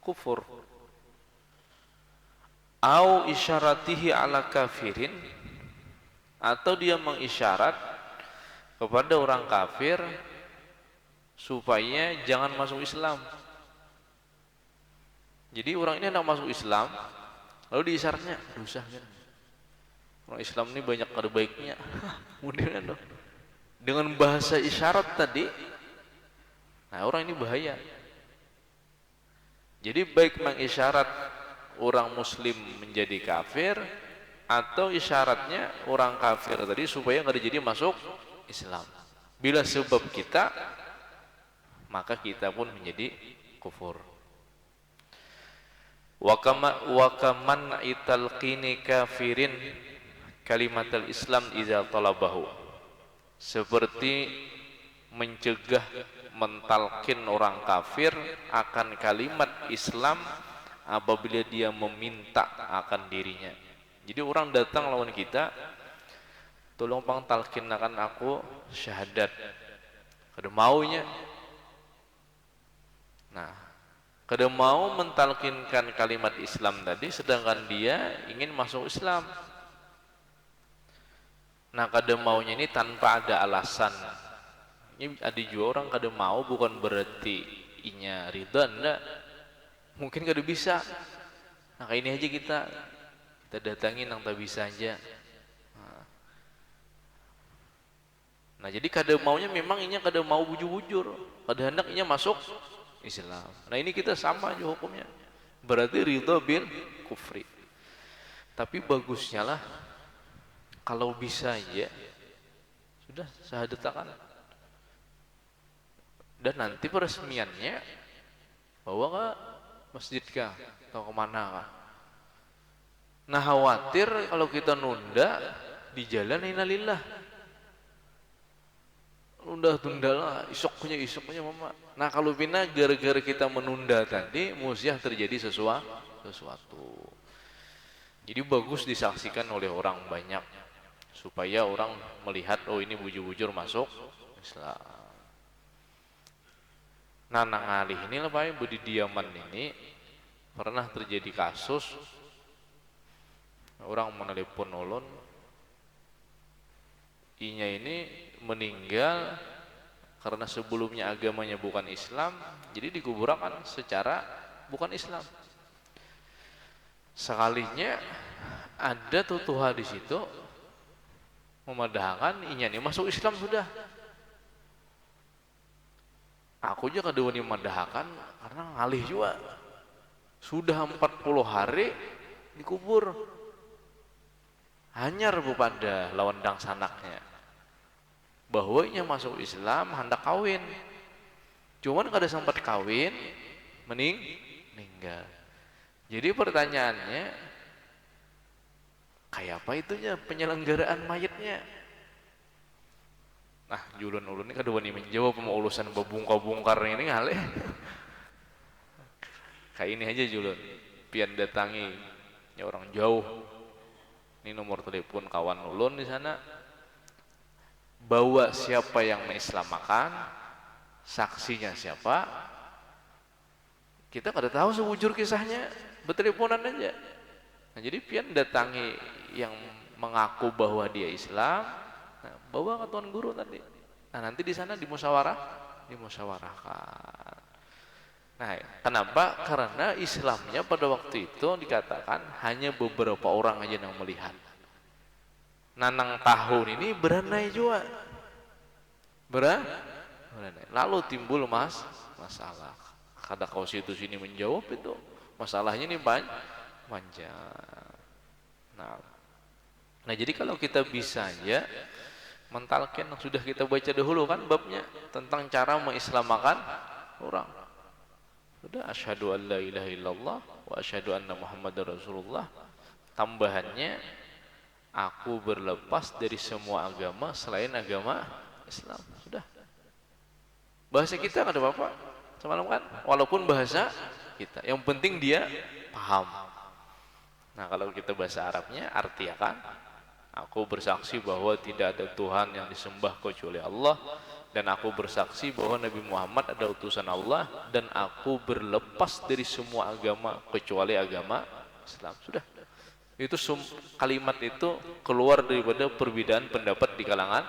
kufur. Au isyaratihi ala kafirin, atau dia mengisyarat kepada orang kafir supaya jangan masuk Islam. Jadi orang ini hendak masuk Islam, lalu diisyaratnya dosa kan. Orang Islam ini banyak ada baiknya. Kemudian dong, dengan bahasa isyarat tadi, nah orang ini bahaya. Jadi baik mengisyarat orang muslim menjadi kafir, atau isyaratnya orang kafir tadi supaya nggak jadi masuk Islam. Bila sebab kita, maka kita pun menjadi kufur. Wa kaman italqini kafirin kalimatul Islam idza talabahu, seperti mencegah mentalkin orang kafir akan kalimat Islam apabila dia meminta akan dirinya. Jadi orang datang lawan kita, tolong pang talkin akan aku syahadat, kada maunya. Nah, kada mau mentalkinkan kalimat Islam tadi, sedangkan dia ingin masuk Islam. Nah, kada maunya ini tanpa ada alasan. Ini ada juga orang kada mau bukan berarti inya ridha, enggak. Mungkin kada bisa. Nah, kayak ini aja kita datangin yang tak bisa aja. Nah, jadi kada maunya memang inya kada mau bujur-bujur, kada hendak inya masuk Islam. Nah, ini kita sama aja hukumnya. Berarti ridha bil kufri. Tapi bagusnya lah kalau bisa aja sudah syahadatakan. Dan nanti peresmiannya bawa ke masjid kah atau kemana kah. Nah, khawatir kalau kita nunda di jalan, innalillah, tunda lah, isoknya mama. Nah, kalau bina gara-gara kita menunda tadi, musiah terjadi sesuatu. Jadi bagus disaksikan oleh orang banyak supaya orang melihat, oh ini bujur-bujur masuk Islam. Nah, nang alih ini lah Pak, budi diaman ini pernah terjadi kasus orang menelepon ulun, inya ini meninggal karena sebelumnya agamanya bukan Islam, jadi dikuburkan secara bukan Islam. Sekalinya ada tutuha di situ memadahkan inya ini masuk Islam sudah. Aku aja kada wani memadahkan karena ngalih juga. Sudah 40 hari dikubur. Hanyar pada lawan dang sanaknya bahwa inya masuk Islam hendak kawin, cuman kada sempat kawin meninggal. Jadi pertanyaannya, kayak apa itunya penyelenggaraan mayatnya? Nah, julun-ulun ini kada wani menjawab sama urusan babungkar-bungkar ini ngalih. Kayak ini aja julun, pian datangi ya orang jauh. Ini nomor telepon kawan ulun di sana. Bawa siapa yang mengislamakan, saksinya siapa. Kita kada tahu sewujur kisahnya, berteleponan aja. Nah, jadi pian datangi yang mengaku bahwa dia Islam. Nah, bawa ke tuan guru tadi. Nah, nanti di sana dimusyawarahkan. Nah, kenapa? Karena Islamnya pada waktu itu dikatakan hanya beberapa orang aja yang melihat. Nanang tahun ini beranai juga. Beranai. Lalu timbul masalah. Kada konstitusi ini menjawab itu. Masalahnya ini panjang. Nah, jadi kalau kita bisa aja mentalkin yang sudah kita baca dahulu kan babnya tentang cara mengislamakan orang. Sudah asyhadu an la ilaha illallah wa asyhadu anna muhammadar rasulullah. Tambahannya, aku berlepas dari semua agama selain agama Islam. Sudah. Bahasa kita kan ada apa-apa. Semalam kan, walaupun bahasa kita, yang penting dia paham. Nah, kalau kita bahasa Arabnya artinya kan, aku bersaksi bahwa tidak ada Tuhan yang disembah kecuali Allah, dan aku bersaksi bahwa Nabi Muhammad adalah utusan Allah dan aku berlepas dari semua agama kecuali agama Islam. Sudah. Itu kalimat itu keluar daripada perbedaan pendapat di kalangan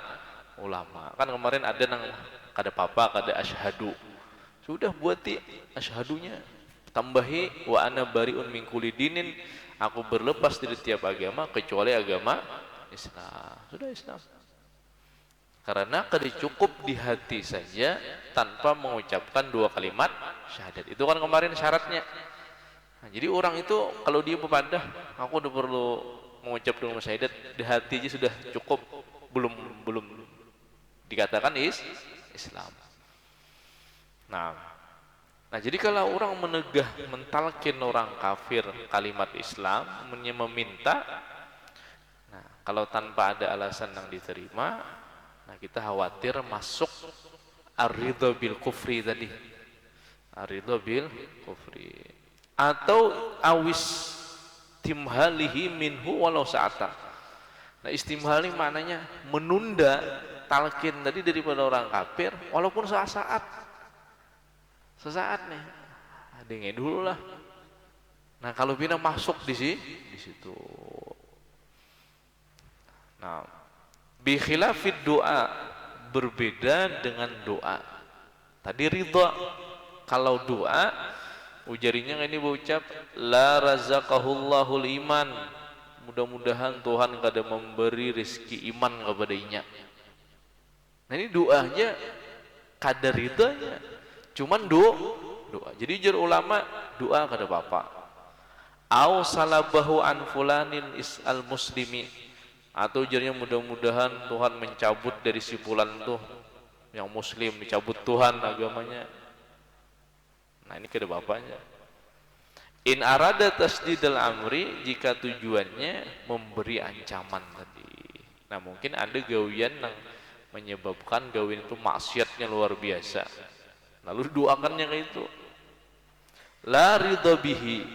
ulama. Kan kemarin ada nang kada papa kada asyhadu. Sudah buati asyhadunya. Tambahi wa ana bariun min kulli dinin, aku berlepas dari tiap agama kecuali agama Islam. Sudah Islam. Karena kada cukup di hati saja tanpa mengucapkan dua kalimat syahadat. Itu kan kemarin syaratnya. Nah, jadi orang itu kalau dia bepadah, aku udah perlu mengucap dua kalimat syahadat, di hati aja sudah cukup, belum dikatakan Islam. Nah, jadi kalau orang mentalkin orang kafir kalimat Islam, meminta, nah kalau tanpa ada alasan yang diterima, nah kita khawatir masuk ar-ridha bil kufri tadi, ar-ridha bil kufri, atau awis timhalihi minhu walau sa'atan. Nah istimhal ini maknanya menunda talqin tadi daripada orang kafir walaupun sesaat nih, dengen dulu lah. Nah kalau bina masuk di situ. Nah, bi khilafid doa, berbeda dengan doa. Tadi ridha, kalau doa ujarinya ini berucap la razaqahullahul iman, mudah-mudahan Tuhan kada memberi rezeki iman kepadanya. Nah ini doanya kada ridhanya, cuman doa. Jadi jar ulama doa kada apa-apa. Au salabahu an fulanin is'al muslimi, atau ujarnya mudah-mudahan Tuhan mencabut dari si fulan tuh yang muslim, dicabut Tuhan agamanya. Nah ini kada bapaknya. In arada tasdidal amri, jika tujuannya memberi ancaman tadi. Nah mungkin ada gawian yang menyebabkan gawian itu maksiatnya luar biasa, lalu doakannya kayak itu. La ridha bihi,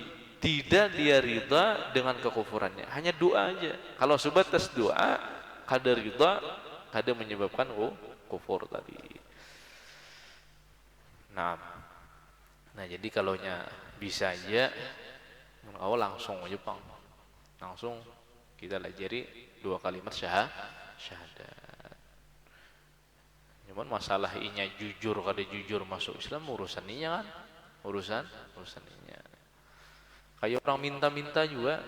tidak dia ridha dengan kekufurannya, hanya doa aja. Kalau sebatas doa kada ridha, kada menyebabkan kufur tadi. Nah jadi kalaunya bisa aja awal langsung aja Bang, langsung kita lajari dua kalimat syahadat. Cuman masalah inya jujur kada jujur masuk Islam urusan inya kan, urusan inya. Kayak orang minta-minta juga,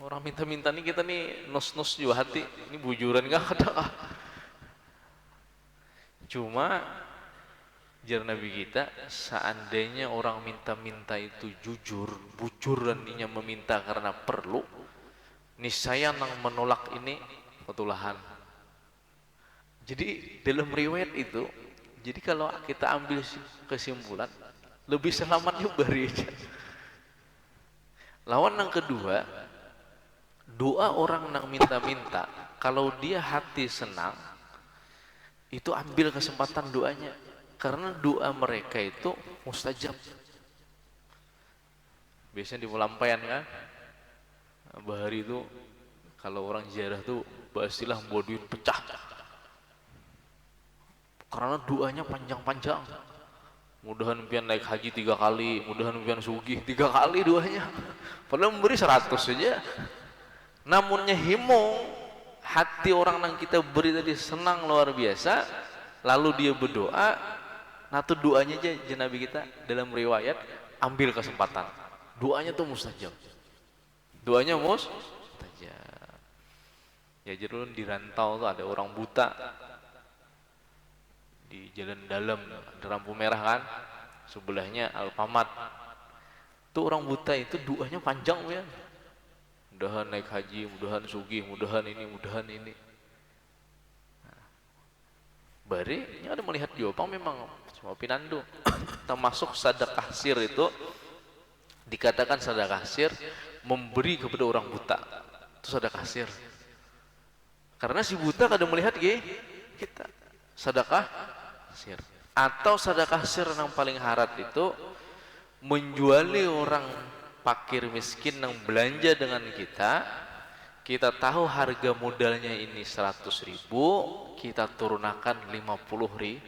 orang minta-minta nih kita nih nos-nos juga hati, ini bujuran gak ada. Cuma jar Nabi kita, seandainya orang minta-minta itu jujur, bujur dan inya meminta karena perlu, niscaya nang menolak ini ketulahan. Jadi dalam riwayat itu, jadi kalau kita ambil kesimpulan, lebih selamatnya bari aja. Lawan yang kedua, doa orang nang minta-minta, kalau dia hati senang, itu ambil kesempatan doanya, karena doa mereka itu mustajab. Biasanya di pelampaian kan, bahari itu kalau orang ziarah tuh pastilah bawa duit pecah, karena doanya panjang-panjang. Mudahan pian naik haji 3 kali, mudahan pian sugih 3 kali doanya. Padahal memberi 100 saja. Namunnya himung, hati orang yang kita beri tadi senang luar biasa, lalu dia berdoa, nah tuh doanya aja Nabi kita dalam riwayat ambil kesempatan. Doanya tuh mustajab. Doanya mustajab. Ya jerun di rantau tuh ada orang buta di jalan dalam, ada lampu merah kan, sebelahnya Alfamart. Tuh orang buta itu doanya panjang ya. Mudahan naik haji, mudahan sugih, mudahan ini. Nah, bari ini ada melihat jawaban memang semua pinando. Termasuk sedekah sir itu dikatakan sedekah sir memberi kepada orang buta. Itu sedekah sir. Karena si buta kadang melihat kita sedekah sir. Atau sedekah sir yang paling harat itu menjuali orang fakir miskin yang belanja dengan kita, kita tahu harga modalnya ini 100.000, kita turunkan 50.000,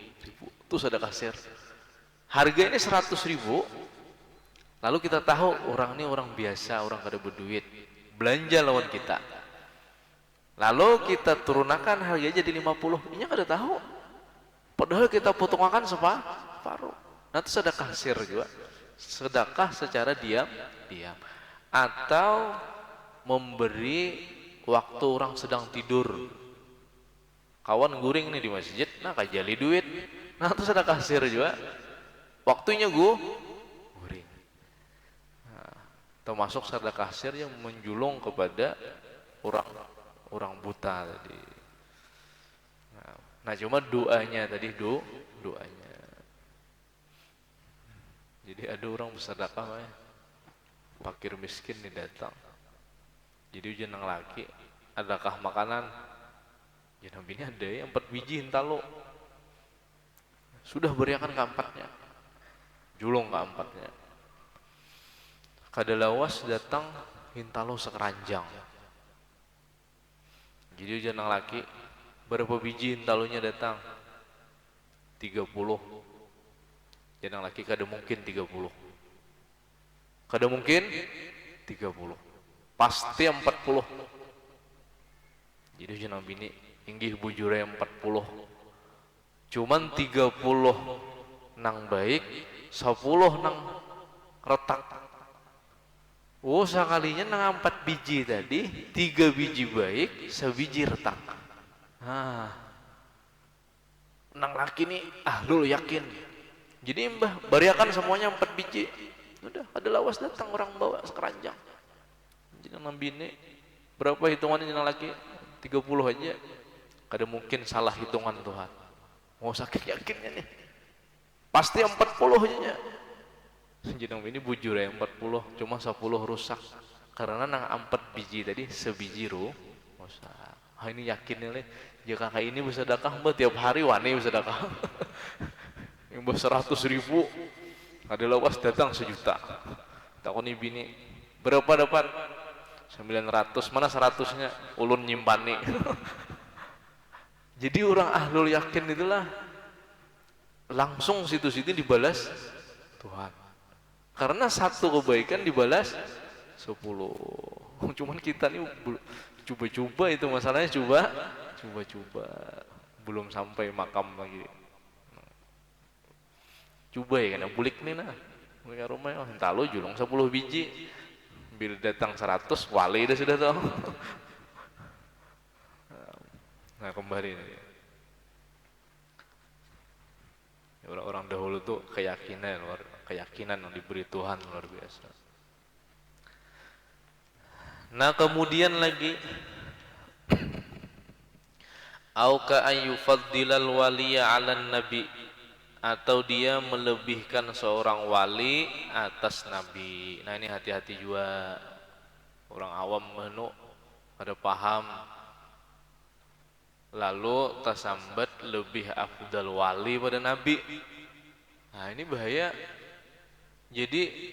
itu sedekah sir. Harga ini 100.000, lalu kita tahu orang ini orang biasa, orang kada berduit, belanja lawan kita, lalu kita turunkan harganya jadi 50, ini kada tahu, padahal kita potongkan separuh. Nah itu sedekah sir juga, sedekah secara diam. Atau memberi waktu orang sedang tidur, kawan guring nih di masjid, nah kajali duit, nah itu sedekah sir juga, waktunya guring. Nah, termasuk sedekah sir yang menjulung kepada orang buta tadi. Nah cuma doanya tadi, doanya. Jadi ada orang bersedekah, fakir miskin nih datang, jadi jenang laki, adakah makanan? Jenang bini ada ya 4 biji hintalo, sudah beriakan keempatnya, julung keempatnya. Kada lawas datang hintalo sekeranjang, jadi jenang laki, berapa biji hintalonya datang? 30. Jenang laki kada mungkin 30, kada mungkin 30, pasti 40. Jadi jenang bini inggih bujure 40, cuman 30 nang baik, 10 nang retak. Oh sekalinya nang 4 biji tadi, 3 biji baik, 1 biji retak. Nah, nang laki nih ahlul yakin, jadi mbah bariakan semuanya 4 biji. Udah ada lawas datang orang bawa sekeranjang, jadi nang bini berapa hitungannya jenang laki? 30 aja, kada mungkin salah hitungan Tuhan. Mau sakit yakinnya nih, pasti 40 aja. Jenang bini bujur ya 40, cuma 10 rusak, karena nang 4 biji tadi 1 biji rusak. Ini yakin nih, jika kayak ini bisa sedekah mbah tiap hari wani bisa sedekah. Yang 100.000, ada lawas datang 1 juta, takoni bini berapa dapat? 900, mana 100-nya? Ulun nyimpani. Jadi orang ahlul yakin itulah langsung situ-situ dibalas Tuhan, karena 1 kebaikan dibalas 10. Cuman kita nih coba-coba, itu masalahnya, coba belum sampai makam lagi. Coba ya, kena bulik nih nah, mereka rumah oh entah lo julung 10 biji, bila datang 100 wali dah sudah tahu. Nah kembali nih, orang-orang dahulu tuh keyakinan yang diberi Tuhan luar biasa. Nah kemudian lagi, au ka ayyufaddilal waliya 'alan nabi, atau dia melebihkan seorang wali atas nabi. Nah ini hati-hati juga, orang awam menu ada paham, lalu tersambat lebih afdal wali pada nabi. Nah ini bahaya. Jadi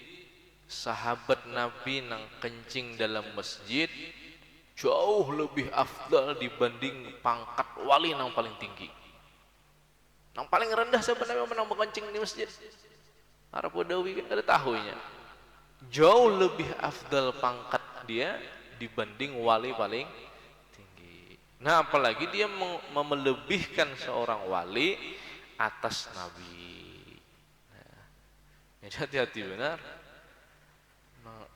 sahabat nabi nang kencing dalam masjid jauh lebih afdal dibanding pangkat wali nang paling tinggi. Yang paling rendah sebenarnya menang kencing di masjid. Arab Wadawi kan ada tahunya. Jauh lebih afdal pangkat dia dibanding wali paling tinggi. Nah apalagi dia melebihkan seorang wali atas nabi. Nah, jadi hati-hati benar.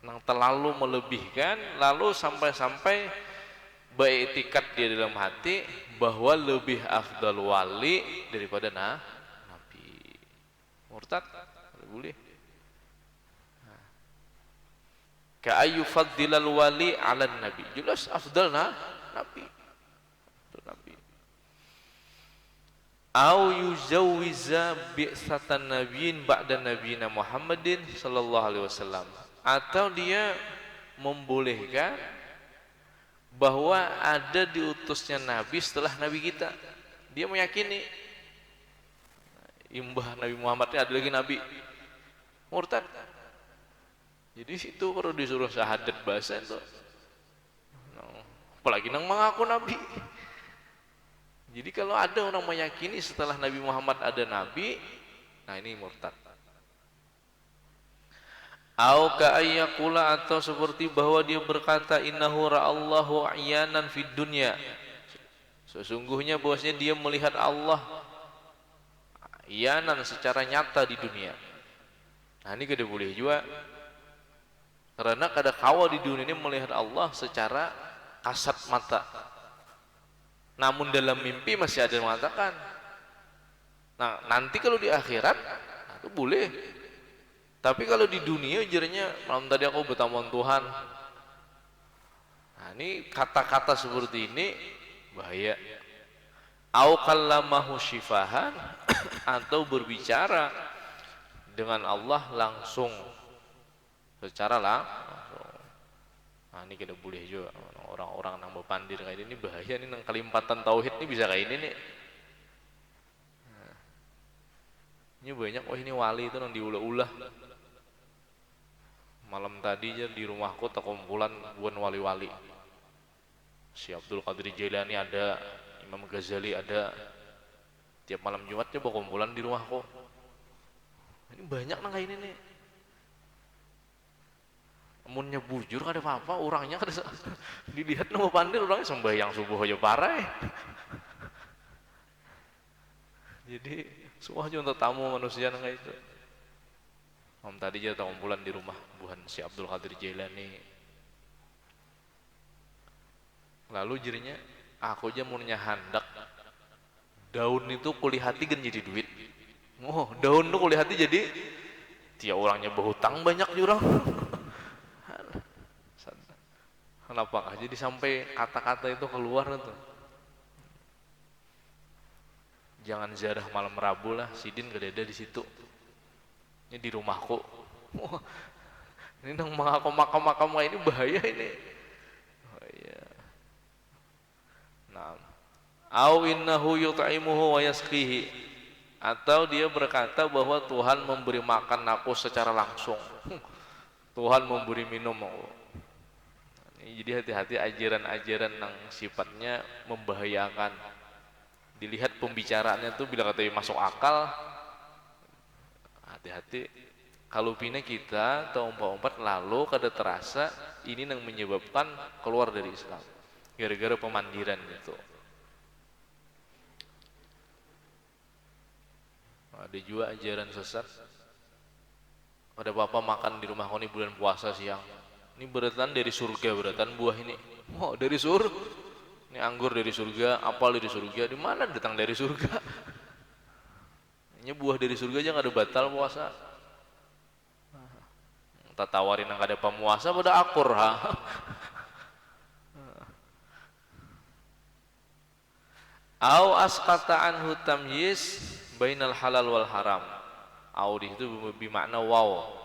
Nang terlalu melebihkan, lalu sampai-sampai beriktikad dia dalam hati bahwa lebih afdal wali daripada nabi. Murtad boleh. Ka ayyufaddilal wali 'ala nabi, jelas afdal nabi. Au yuzawwiza bi'satan nabiyyin ba'da nabiyina Muhammadin sallallahu alaihi wasallam, atau dia membolehkan bahwa ada diutusnya nabi setelah nabi kita. Dia meyakini imbah Nabi Muhammad ini ada lagi nabi. Murtad. Jadi situ kalau disuruh syahadat bahasa itu apalagi nang mengaku nabi. Jadi kalau ada orang meyakini setelah Nabi Muhammad ada nabi, nah ini murtad. Au ka'ayyakula, atau seperti bahwa dia berkata innahu ra'allahu ayanan fid dunya, sesungguhnya bahwasanya dia melihat Allah ayanan secara nyata di dunia. Nah ini kada boleh juga, karena kada kawa di dunia ini melihat Allah secara kasat mata, namun dalam mimpi masih ada yang mengatakan. Nah nanti kalau di akhirat, nah, itu boleh. Tapi kalau di dunia ujarnya malam tadi aku bertamuan Tuhan. Nah ini kata-kata seperti ini bahaya. Au kallamahu syifahan, atau berbicara dengan Allah langsung, secara langsung. Nah ini kita boleh juga. Orang-orang yang berpandir kayak ini bahaya nih, nang kalimpatan tauhid ini bisa kayak ini nih. Nah, ini banyak, oh ini wali itu nang diulah-ulah. Malam tadi aja di rumahku terkumpulan buan wali-wali. Si Abdul Qadir Jailani ada, Imam Ghazali ada. Tiap malam Jumatnya berkumpulan di rumahku. Ini banyak nang kayak ini nih. Amunnya bujur kada apa-apa, orangnya kada dilihat nama pandir, orangnya sembahyang subuh aja parah. Jadi semua aja untuk tamu manusia nang kayak itu. Om tadi aja kumpulan di rumah buhan si Abdul Qadir Jailani. Lalu jadinya aku aja mau handak daun itu kulihati kan jadi duit. Oh daun itu kulihati jadi tiap orangnya berhutang banyak jurang. Kenapa? Jadi sampai kata-kata itu keluar tuh. Jangan ziarah malam Rabu lah, sidin gak ada di situ. Ini di rumahku. Wah, ini nang makam-makam ini bahaya ini. Bahaya. Nah, au innahu yut'imuhu wa yasqihi, atau dia berkata bahwa Tuhan memberi makan aku secara langsung. Tuhan memberi minum aku. Jadi hati-hati ajaran-ajaran yang sifatnya membahayakan. Dilihat pembicaraannya tuh bila kata masuk akal, hati-hati. Kalau bina kita atau umpat-umpat lalu kada terasa ini yang menyebabkan keluar dari Islam gara-gara pemandiran gitu. Ada juga ajaran sesat. Ada bapak makan di rumah kau ini bulan puasa siang. Ini beratan dari surga, beratan buah ini. Oh dari surga. Ini anggur dari surga, apel dari surga. Di mana datang dari surga? Ini buah dari surga aja nggak ada batal puasa. Tak tawarin yang ada pemuasa pada akur ha. Au asqata anhu tamyiz bainal halal wal haram. Au di situ bermakna waw.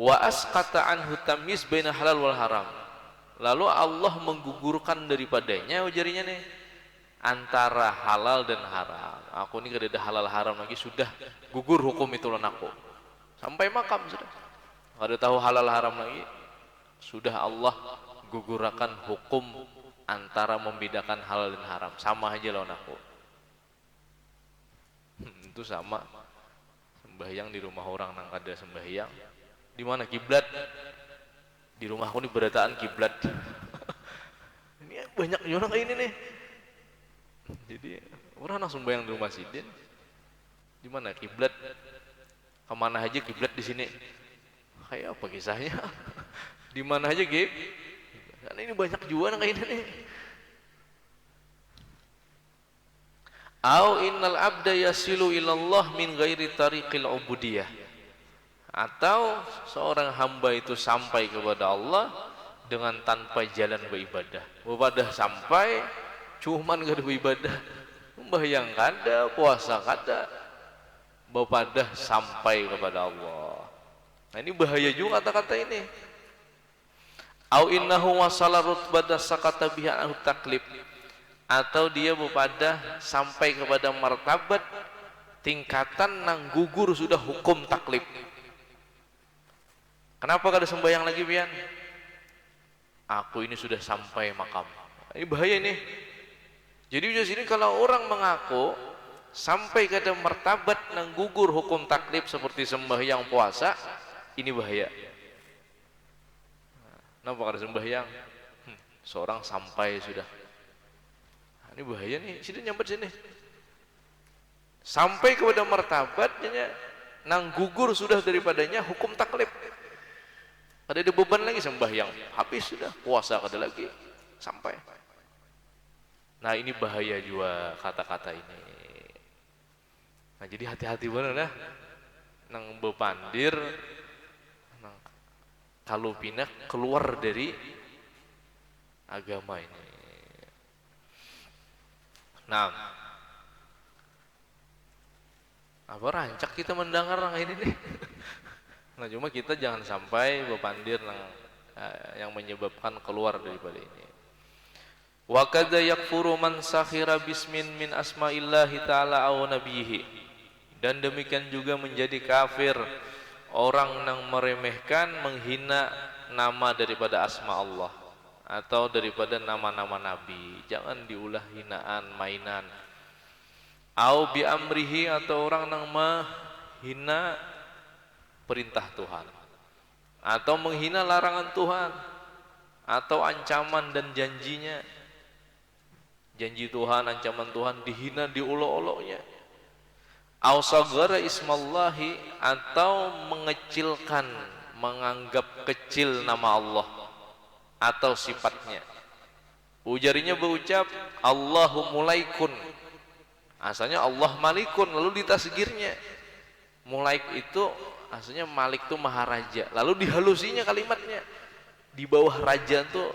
Wa asqata anhu tamyiz bainal halal wal haram. Lalu Allah menggugurkan daripadanya ujarinya nih antara halal dan haram. Aku ini kada ada halal haram lagi, sudah gugur hukum itu lan aku. Sampai makam sudah. Kada tahu halal haram lagi. Sudah Allah gugurkan hukum antara membedakan halal dan haram. Sama aja lawan aku. Itu sama. Sembahyang di rumah orang nang kada sembahyang. Di mana kiblat? Di rumahku ini berataan kiblat. Ini banyak orang kayak ini nih. Jadi orang nang sembahyang di rumah sidin. Di mana kiblat? Kemana aja kiblat di sini? Kayak apa kisahnya? Di mana aja kib? Karena ini banyak juga nang kayak ini nih. Au innal abda yasilu ilallah min ghairi tariqil ubudiyah. Atau seorang hamba itu sampai kepada Allah dengan tanpa jalan beribadah. Beribadah sampai cuman gak ada beribadah. Membayang kada, puasa kada. Beribadah sampai kepada Allah. Nah ini bahaya juga kata-kata ini. Au innahu wasala rutbata sakata biha anhu taklif. Atau dia berpada sampai kepada martabat tingkatan nang gugur sudah hukum taklif. Kenapa kada sembahyang lagi pian? aku ini sudah sampai makam. Ini bahaya nih. Jadi di sini kalau orang mengaku sampai ke martabat nang gugur hukum taklif seperti sembahyang puasa, ini bahaya. Kenapa kada sembahyang? Seorang sampai sudah. Nah, ini bahaya nih. Sini nyampe sini. Sampai kepada martabatnya nang gugur sudah daripadanya hukum taklif. Ada beban lagi sembahyang, habis sudah puasa kada lagi sampai. Nah ini bahaya juga kata-kata ini. Nah jadi hati-hati bener dah nang bepandir nang kalau pindah keluar dari agama ini. Nah apa rancak kita mendengar nang ini nih. Nah cuma kita jangan sampai bepandir nang yang menyebabkan keluar daripada ini. Wa kadza yakfuru man sakhira bismin min asma'illahi ta'ala aw nabiyhi. Dan demikian juga menjadi kafir orang yang meremehkan, menghina nama daripada asma Allah atau daripada nama-nama nabi. Jangan diulah hinaan, mainan. Au bi amrihi, atau orang yang menghina perintah Tuhan atau menghina larangan Tuhan atau ancaman dan janjinya. Janji Tuhan, ancaman Tuhan dihina, diolok-oloknya. Au saghara ismallahi, atau mengecilkan, menganggap kecil nama Allah atau sifatnya. Ujarinya berucap Allahu mulaikun, asalnya Allah malikun, lalu ditasgirnya. Mulaik itu asalnya malik itu maharaja, lalu dihalusinya kalimatnya. Di bawah raja tuh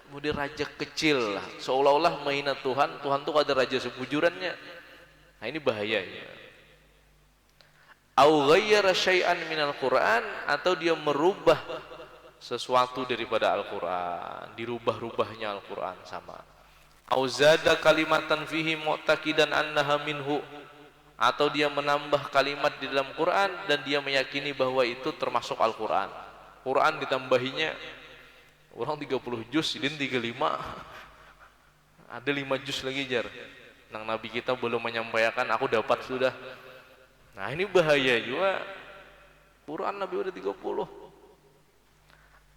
kemudian raja kecil lah, seolah-olah menghina Tuhan. Tuhan tuh ada raja sebujurannya. Nah ini bahaya ya. Au ghayyara syai'an minal Qur'an, atau dia merubah sesuatu daripada Al-Qur'an, dirubah-rubahnya Al-Qur'an sama. Au zada kalimatan fihi mu'taqidan annaha minhu, atau dia menambah kalimat di dalam Quran dan dia meyakini bahwa itu termasuk Al-Qur'an. Quran ditambahinya orang 30 juz, idin 35. Ada 5 juz lagi jar. Nang Nabi kita belum menyampaikan, aku dapat sudah. Nah ini bahaya juga. Quran Nabi udah 30.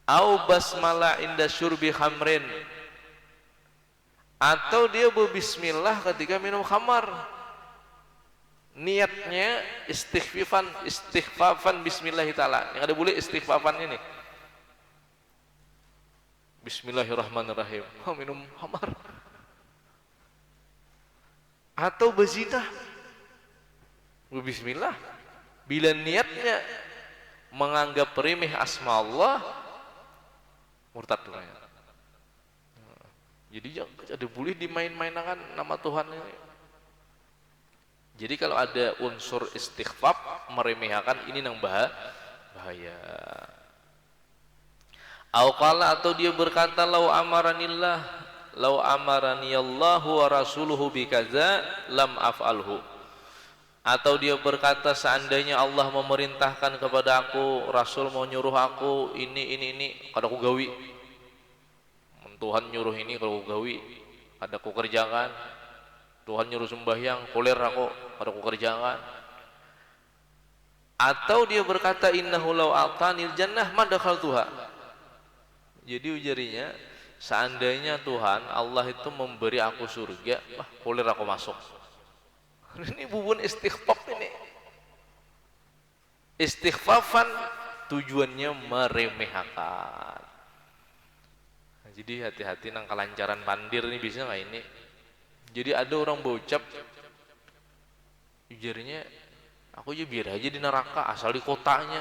Au basmalah inda syurbi khamrin, atau dia berbismillah ketika minum khamar. Niatnya istighfafan bismillahi ta'ala. Yang ada boleh istighfafan ini. Bismillahirrahmanirrahim. Minum khamar. Atau berzina. Bismillah. Bila niatnya menganggap remeh asma Allah, murtad namanya. Jadi ada boleh dimain-mainkan nama Tuhan ini. Jadi kalau ada unsur istighfaf, meremehkan, ini yang bahaya. Qala, atau dia berkata lau amaranillah, lau amaraniyallahu wa rasuluhu bikaza lam af'alhu. Atau dia berkata seandainya Allah memerintahkan kepada aku, Rasul mau nyuruh aku ini, kada aku gawi. Tuhan nyuruh ini kalau aku gawi, kada aku kerjakan. Tuhan nyuruh sembahyang, koler aku, kada aku kerjakan. Atau dia berkata innahu law a'tanil jannah ma dakhaltuha. Jadi ujarinya seandainya Tuhan Allah itu memberi aku surga, wah koler aku masuk. Ini bubun istighfaf ini. Istighfafan tujuannya meremehkan. Nah, jadi hati-hati nang kelancaran pandir ini bisa nggak ini? Jadi ada orang berucap ujarinya aku aja biar aja di neraka asal di kotanya.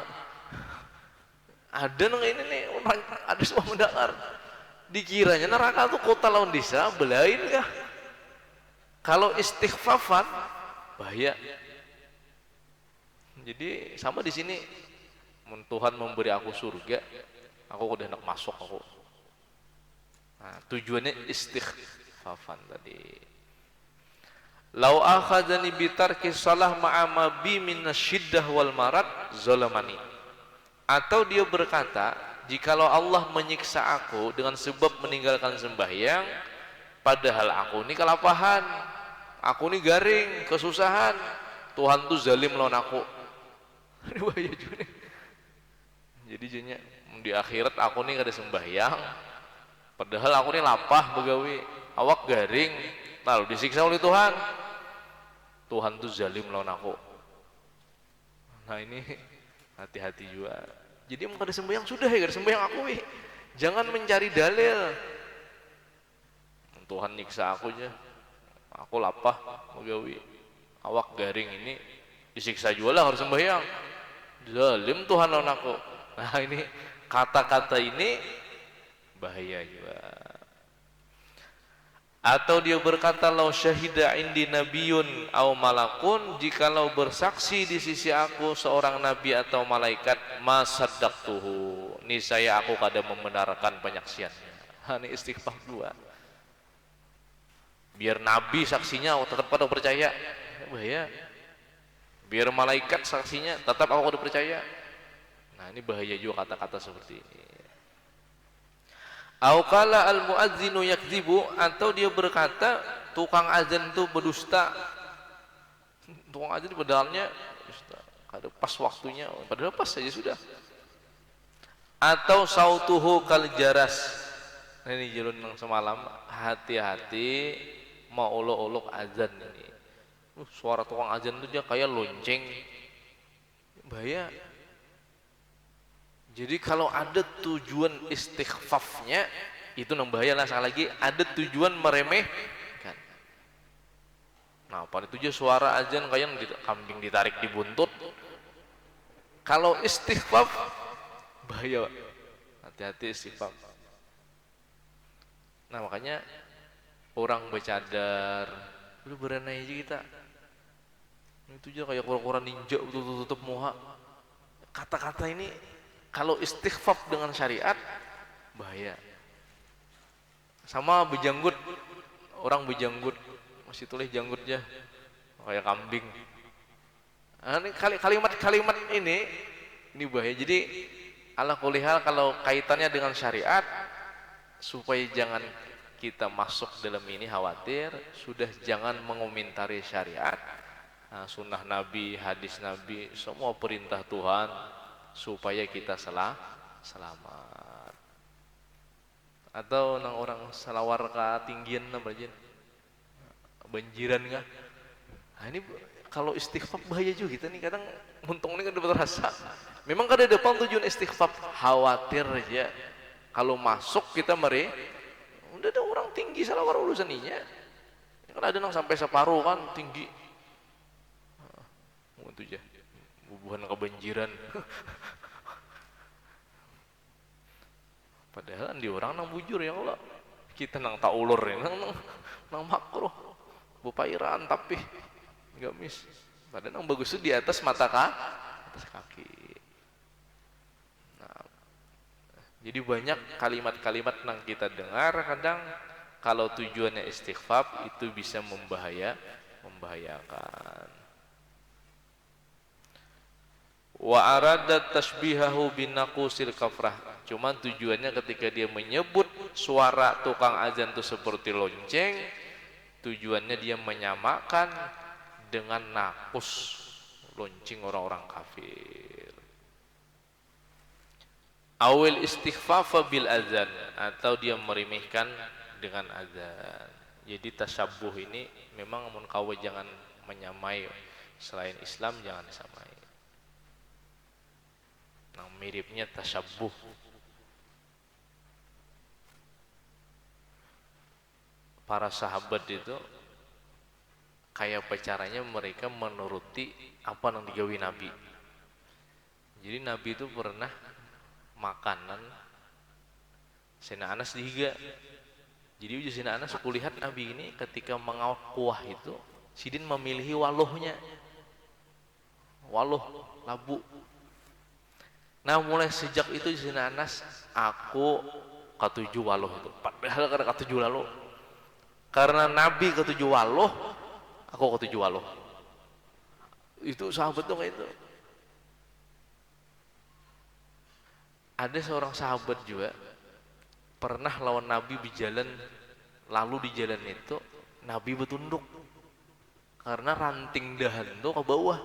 Ada nang ini nih orang, ada semua mendengar. Dikiranya neraka tuh kota lawan desa, belain kah? Kalau istighfafan bahaya. Jadi sama di sini, Tuhan memberi aku surga, aku udah hendak masuk aku. Nah, tujuannya istighfafan tadi. Lau akhadani bitarki salah ma'ama bi minasyddah wal marad zalamani. Atau dia berkata jikalau Allah menyiksa aku dengan sebab meninggalkan sembahyang, padahal aku ini kelapahan, aku ini garing, kesusahan, Tuhan tuh zalim lawan aku. Ini bahaya juga nih. Jadi jadinya di akhirat aku ini kada sembahyang, padahal aku ini lapah begawi, awak garing, lalu disiksa oleh Tuhan. Tuhan tuh zalim lawan aku. Nah ini hati-hati juga. Jadi mau kada sembahyang sudah ya, kada sembahyang aku wi. Jangan mencari dalil. Tuhan nyiksa aku aja, aku lapah begawi, awak garing ini disiksa juga lah harus sembahyang. Zalim Tuhan lawan aku. Nah ini kata-kata ini bahaya juga. Atau dia berkata, lau syahida indi nabiyun au malakun, jikalau bersaksi di sisi aku seorang nabi atau malaikat, ma saddaqtuhu, niscaya aku kada membenarkan penyaksiannya. Ini istighfar dua. Biar nabi saksinya tetap pada percaya, bahaya. Biar malaikat saksinya tetap aku kada percaya. Nah ini bahaya juga kata-kata seperti ini. Au qala al muadzinu yakdzibu, atau dia berkata tukang azan itu berdusta. Tukang azan padahal dusta, kada pas waktunya, padahal pas saja sudah. Atau sautuhu kal jaras. Nah, ini jalun yang semalam, hati-hati mau olok-olok azan ini. Suara tukang azan itu dia kayak lonceng, bahaya. Jadi kalau ada tujuan istighfafnya itu nang bahaya lah. Sekali lagi ada tujuan meremehkan. Nah pada tujuan suara azan kayak kambing ditarik di buntut. Kalau istighfaf bahaya, hati-hati istighfaf. Nah makanya orang bercadar lu berenai aja kita. Itu aja kayak kura-kura ninja tutup muha. Kata-kata ini kalau istighfaf dengan syariat bahaya. Sama bejanggut, orang bejanggut masih tulis janggutnya kayak kambing. Nah, ini kalimat-kalimat ini bahaya. Jadi ala kulli hal kalau kaitannya dengan syariat, supaya jangan kita masuk dalam ini khawatir, sudah jangan mengomentari syariat, sunnah Nabi, hadis Nabi, semua perintah Tuhan, supaya kita selamat. Atau nang orang salawar ka tinggian na berjen banjiran kah. Nah ini kalau istighfar bahaya juga kita nih, kadang muntung ini kan dapat rasa. Memang kada depan tujuan istighfar, khawatir aja kalau masuk kita udah ada orang tinggi salawar urusan ininya. Kan ada nang sampai separuh kan tinggi. Itu aja. Bubuhan kebanjiran. Padahal di orang nang bujur ya Allah, kita nang tak ulur ya, nang makruh, bupairan tapi gamis. Padahal nang bagus itu di atas atas kaki. Nah, jadi banyak kalimat-kalimat nang kita dengar kadang kalau tujuannya istighfar itu bisa membahayakan. Wa arada tashbihahu bin naqusil kafrah. Cuma tujuannya ketika dia menyebut suara tukang azan itu seperti lonceng, tujuannya dia menyamakan dengan nakus, lonceng orang-orang kafir. Awil istighfafa bil azan, atau dia meremehkan dengan azan. Jadi tasyabuh ini memang mun kawa jangan menyamai, selain Islam jangan disamai. Nah, miripnya tasyabuh. Para sahabat itu kayak apa caranya mereka menuruti apa yang digawi Nabi. Jadi Nabi itu pernah makanan Sayyidina Anas dihiga. Jadi Sayyidina Anas kulihat Nabi ini ketika mengawak kuah itu sidin memilih waluhnya, waluh labu. Nah mulai sejak itu Sayyidina Anas, aku ketujuh waluh itu, padahal karena ketujuh waluh, karena Nabi ketujuh waluh, aku ketujuh waluh. Itu sahabat tuh kayak itu. Ada seorang sahabat juga pernah lawan Nabi di jalan, lalu di jalan itu Nabi bertunduk karena ranting dahan itu ke bawah.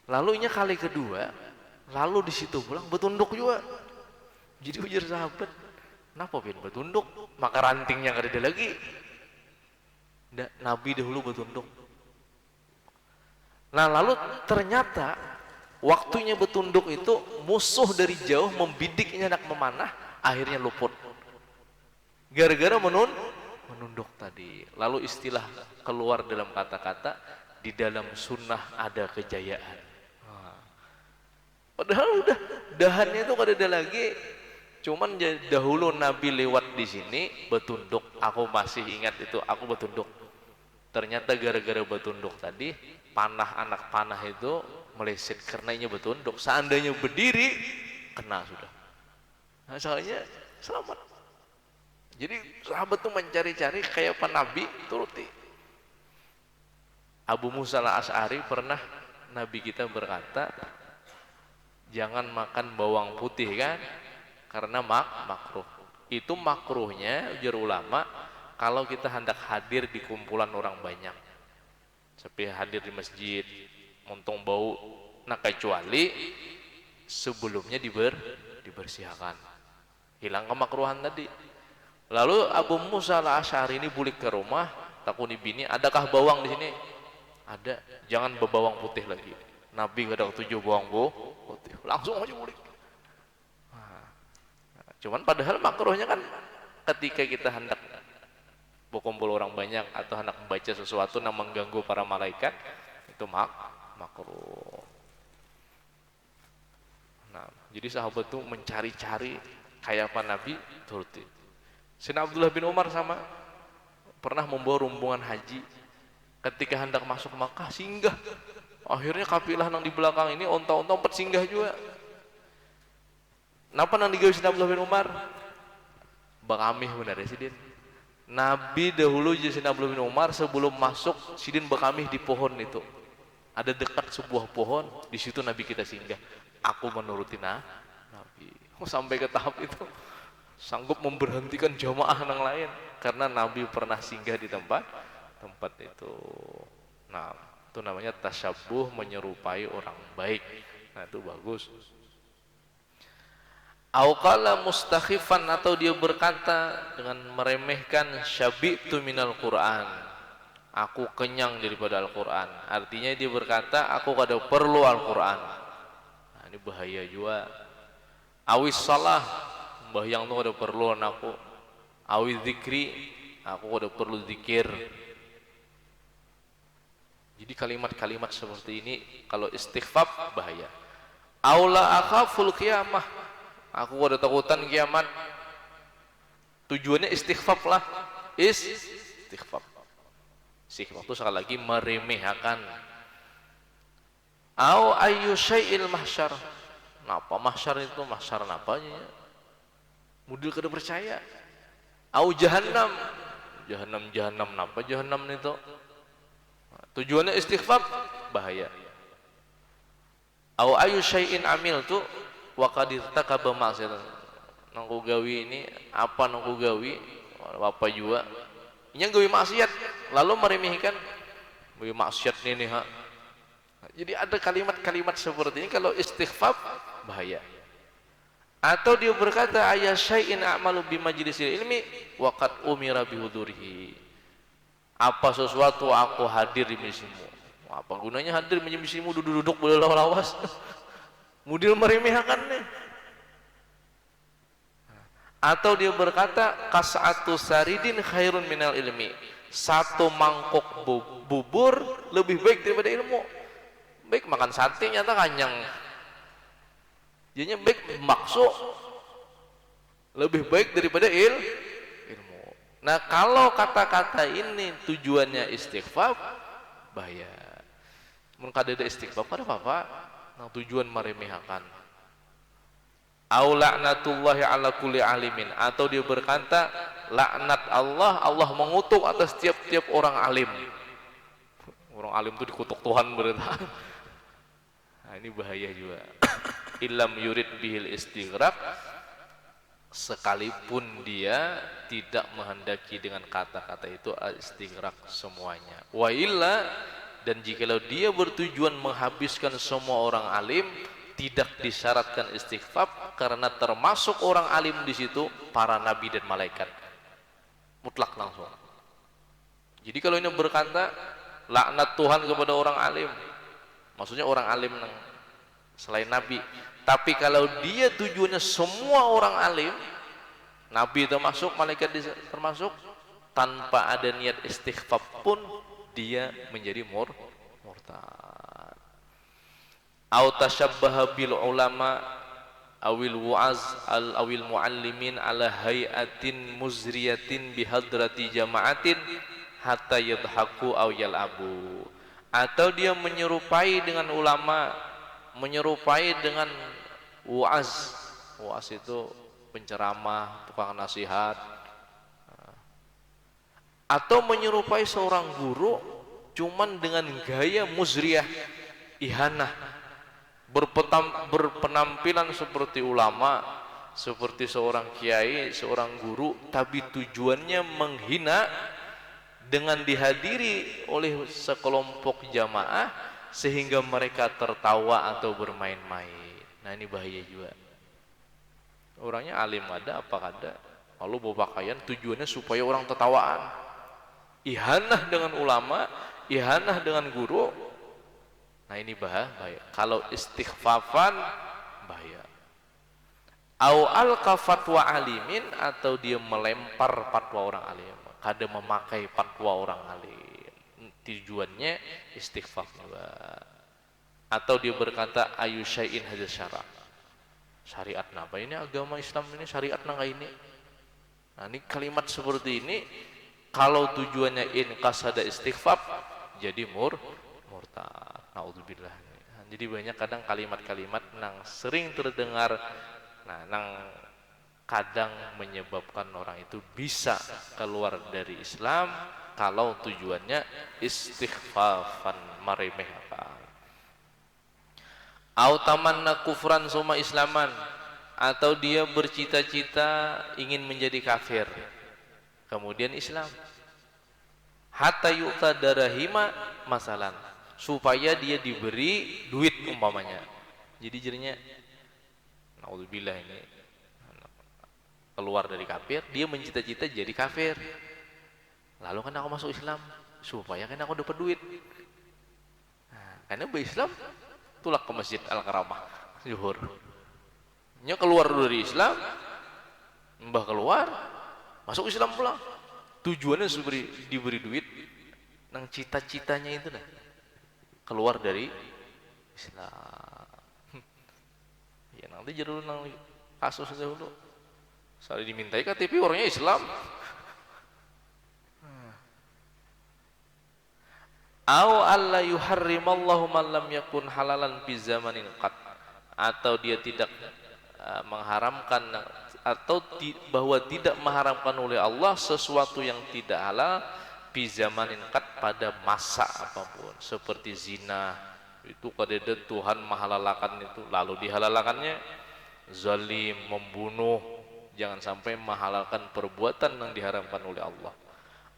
Lalu nya kali kedua, lalu di situ pulang bertunduk juga. Jadi ujar sahabat, kenapa bin bertunduk? Maka rantingnya nggak ada lagi. Nabi dahulu bertunduk. Nah lalu ternyata waktunya bertunduk itu musuh dari jauh membidiknya hendak memanah, akhirnya luput. Gara-gara menunduk tadi. Lalu istilah keluar dalam kata-kata, di dalam sunnah ada kejayaan. Padahal udah dahannya itu gak ada lagi. Cuman dahulu Nabi lewat di sini bertunduk. Aku masih ingat itu, aku bertunduk. Ternyata gara-gara bertunduk tadi, panah anak panah itu meleset karena ini bertunduk. Seandainya berdiri, kena sudah. Nah, soalnya selamat. Jadi sahabat tuh mencari-cari kayak apa Nabi, turuti. Abu Musa al-Asy'ari pernah Nabi kita berkata, jangan makan bawang putih kan, karena makruh. Itu makruhnya ujar ulama kalau kita hendak hadir di kumpulan orang banyak, seperti hadir di masjid, untung bau. Nah kecuali sebelumnya dibersihkan, hilang kemakruhan tadi. Lalu Abu Musa al-Asy'ari ini balik ke rumah, takuni bini, adakah bawang di sini? Ada, jangan berbawang putih lagi. Nabi gak ada 7 bawang putih, langsung aja balik. Nah, cuman padahal makruhnya kan ketika kita hendak berkumpul orang banyak atau hendak membaca sesuatu yang mengganggu para malaikat, itu makruh. Nah, jadi sahabat tuh mencari-cari kayak apa Nabi, turuti. Sayyidina Abdullah bin Umar sama pernah membawa rombongan haji, ketika hendak masuk Makkah singgah. Akhirnya kafilah yang di belakang ini onta-onta empat singgah juga. Napa nang digawe Sayyidina Abdullah bin Umar? Bakamih benar ya sidin. Nabi dahulu jadi Sayyidina Abdullah bin Umar sebelum masuk sidin bakamih di pohon itu. Ada dekat sebuah pohon, di situ Nabi kita singgah. Aku menuruti Nabi. Sampai ke tahap itu. Sanggup memberhentikan jamaah yang lain karena Nabi pernah singgah di tempat itu. Nah, itu namanya tasyabbuh, menyerupai orang baik. Nah, itu bagus. Au qala mustakhifan, atau dia berkata dengan meremehkan, syabi'tu minal Qur'an, aku kenyang daripada Al-Qur'an. Artinya dia berkata aku kada perlu Al-Qur'an. Nah, ini bahaya juga. Awis salah, yang tuh ada perlu aku. Awi zikri, aku ada perlu zikir. Jadi kalimat-kalimat seperti ini kalau istighfar bahaya. Aula akhaful qiyamah, aku ada takutan kiamat. Tujuannya istighfar lah. Istighfar itu sekali lagi meremehkan. Au ayyu syai'il mahsyar. Napa mahsyar itu? Mahsyar napanya? Mudil kada percaya. Au jahannam napa jahannam itu? Tujuannya istighfar bahaya. Au ayu syai'in amil tu wa qad irtakaba ma'siyatan. Nangku gawi ini apa nangku gawi apa juga nya gawi maksiat lalu meremehkan gawi maksiat ini ha. Jadi ada kalimat-kalimat seperti ini kalau istighfar bahaya. Atau dia berkata ayat syai'in a'malu bi majlisil ilmi wa qad umira bihudurihi. Apa sesuatu aku hadir di majlismu. Apa gunanya hadir di majlismu duduk-duduk berlawas? Mudil meremehkan nih. Atau dia berkata kas'atu saridin khairun minal ilmi. Satu mangkok bubur lebih baik daripada ilmu. Baik makan sate nyata kanyang. Jadinya baik bakso lebih baik daripada ilmu. Nah kalau kata-kata ini tujuannya istighfar bahaya. Mun kada ada istighfar kada apa-apa. Nah tujuan meremehkan. Au la'natullahi ala kulli alimin, atau dia berkata laknat Allah mengutuk atas tiap-tiap orang alim. Orang alim itu dikutuk Tuhan berarti. Nah ini bahaya juga. illam yurid bihil istighraq, sekalipun dia tidak menghendaki dengan kata-kata itu istighraq semuanya. Wa illa, dan jikalau dia bertujuan menghabiskan semua orang alim, tidak disyaratkan istighfar, karena termasuk orang alim di situ para nabi dan malaikat. Mutlak langsung. Jadi kalau ini berkata laknat Tuhan kepada orang alim, maksudnya orang alim selain nabi. Tapi kalau dia tujuannya semua orang alim, nabi termasuk, malaikat termasuk, tanpa ada niat istighfar pun dia menjadi murtad. Au tashabbaha bil ulama awil wu'az awil muallimin ala hayatin muzriyatin bihadrati jama'atin hatta yadhaku aw yal'abu. Atau dia menyerupai dengan ulama, menyerupai dengan wu'az. Wu'az itu penceramah, tukang nasihat. Atau menyerupai seorang guru cuman dengan gaya muzriyah, ihanah, berpenampilan seperti ulama, seperti seorang kiai, seorang guru, tapi tujuannya menghina, dengan dihadiri oleh sekelompok jamaah sehingga mereka tertawa atau bermain-main. Nah ini bahaya juga. Orangnya alim ada apa kada, lalu bawa pakaian tujuannya supaya orang tertawaan. Ihanah dengan ulama, ihanah dengan guru. Nah ini bahaya. Kalau istighfafan bahaya. Au alqa fatwa alimin, atau dia melempar fatwa orang alim, kada memakai fatwa orang alim, tujuannya istighfar juga. Atau dia berkata ayu syai'in hadza syara', syariat napa ini, agama Islam ini syariat nang ini. Nah ini kalimat seperti ini kalau tujuannya in qasada istighfar jadi murtad. Naudzubillah. Jadi banyak kadang kalimat-kalimat nang sering terdengar, nah nang kadang menyebabkan orang itu bisa keluar dari Islam kalau tujuannya istighfafan, meremeh apa. Au tamanna kufran suma islaman, atau dia bercita-cita ingin menjadi kafir kemudian Islam. Hatta yu'ta darahima masalan, supaya dia diberi duit umpamanya. Jadi jadinya naudzubillah, ini keluar dari kafir, dia mencita-cita jadi kafir. Lalu kan aku masuk Islam supaya kan aku dapat duit. Nah, karena berislam tulak ke Masjid Al-Karamah zuhur. Nya keluar dari Islam, mbah keluar, masuk Islam pulang. Tujuannya diberi duit, nang cita-citanya itu dah keluar dari Islam. Ya nanti jadi nang kasus dahulu. Soalnya dimintai KTP orangnya Islam. Au alla yuharrimallahu man lam yakun halalan fi zamanin qat, atau dia tidak mengharamkan, atau bahwa tidak mengharamkan oleh Allah sesuatu yang tidak halal fi zamanin qat, pada masa apapun, seperti zina itu kadeda Tuhan menghalalkan itu lalu dihalalkannya, zalim, membunuh, jangan sampai menghalalkan perbuatan yang diharamkan oleh Allah.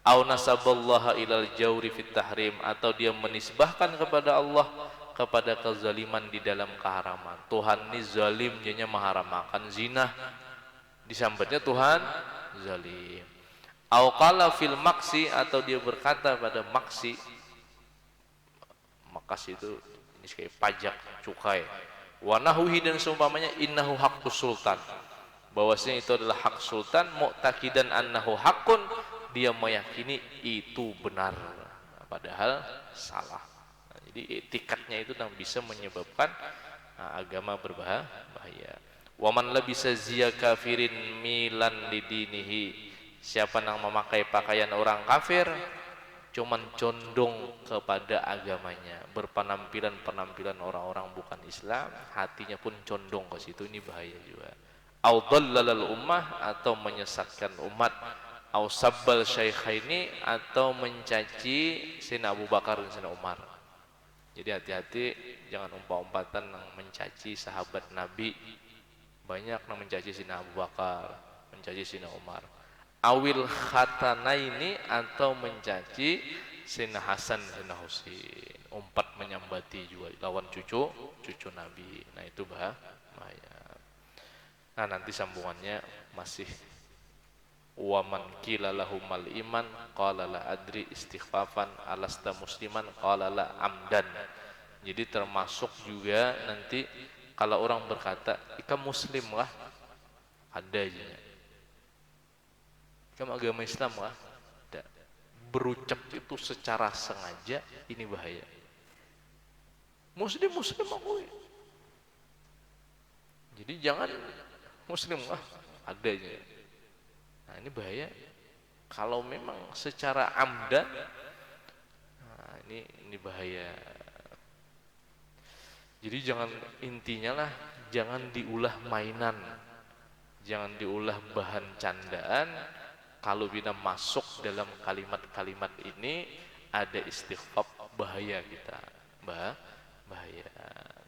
Au nasaballaha ilal jawri fit tahrim, atau dia menisbahkan kepada Allah kepada kezaliman di dalam keharaman. Tuhan ini zalim, jadinya mengharamkan zina, disambatnya Tuhan zalim. Au qala fil maksi, atau dia berkata pada maksi, makas itu ini kayak pajak, cukai, wa nahwihi, dan seumpamanya, innahu haqqus sultan, bahwasanya itu adalah hak sultan, mu'taqidan annahu haqqun, dia meyakini itu benar padahal salah. Nah, jadi etikatnya itu yang bisa menyebabkan agama berbahaya. Waman labisa ziya kafirin milan lidinihi, siapa yang memakai pakaian orang kafir cuman condong kepada agamanya, berpenampilan orang-orang bukan Islam, hatinya pun condong ke situ, ini bahaya juga. Au dhallalal ummah, atau menyesatkan umat. Au sabbal syaikhaini, atau mencaci Sayyidina Abu Bakar dan Sayyidina Umar. Jadi hati-hati jangan umpah-umpatan mencaci sahabat Nabi. Banyak yang mencaci Sina Abu Bakar, mencaci Sina Umar. Awil khatanaini atau mencaci Sina Hasan, Sina Husain. Umpat menyambati juga lawan cucu Nabi. Nah itu bahaya. Nah nanti sambungannya masih waman qila lahumal iman qala la adri istighfafan alasta musliman qala la amdan. Jadi termasuk juga nanti kalau orang berkata ikam muslim lah, ada aja ikam agama Islam lah, ada. Berucap itu secara sengaja ini bahaya. Muslim aku, jadi jangan muslim lah, ada aja. Nah ini bahaya. Kalau memang secara amdan, nah ini bahaya. Jadi jangan, intinya lah jangan diulah mainan, jangan diulah bahan candaan. Kalau bila masuk dalam kalimat-kalimat ini ada istighfar, bahaya kita, bahaya.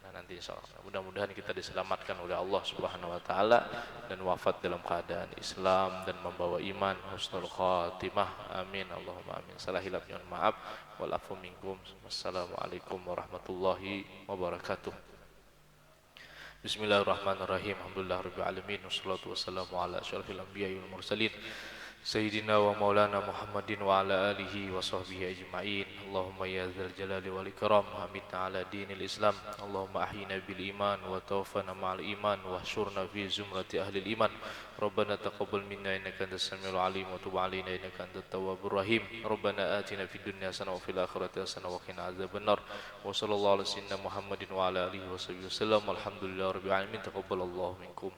Nah nanti insyaallah mudah-mudahan kita diselamatkan oleh Allah Subhanahu wa taala dan wafat dalam keadaan Islam dan membawa iman, husnul khatimah. Amin Allahumma amin. Salah hilaf mohon maaf, wal afu minkum. Wassalamualaikum warahmatullahi wabarakatuh. Bismillahirrahmanirrahim. Alhamdulillahirabbil alamin wassalatu wassalamu ala asyrofil anbiya'i wal mursalin Sayyidina wa maulana Muhammadin wa ala alihi wa sahbihi ajma'in. Allahumma ya dzal jalali wal ikram, hamidna ala dinil Islam. Allahumma ahyina bil iman wa tawaffana ma'al iman wa hsyurna fi zumrati ahli iman. Rabbana taqabbal minna innaka antas samiul alim wa tub alaina innaka antat tawwabur rahim. Rabbana atina fid dunya hasanah wa fil akhirati hasanah wa qina adzabannar. Wa sallallahu ala sayyidina Muhammadin wa ala alihi wa sahbihi wasallam. Alhamdulillahirabbil alamin. Taqabbalallahu minkum.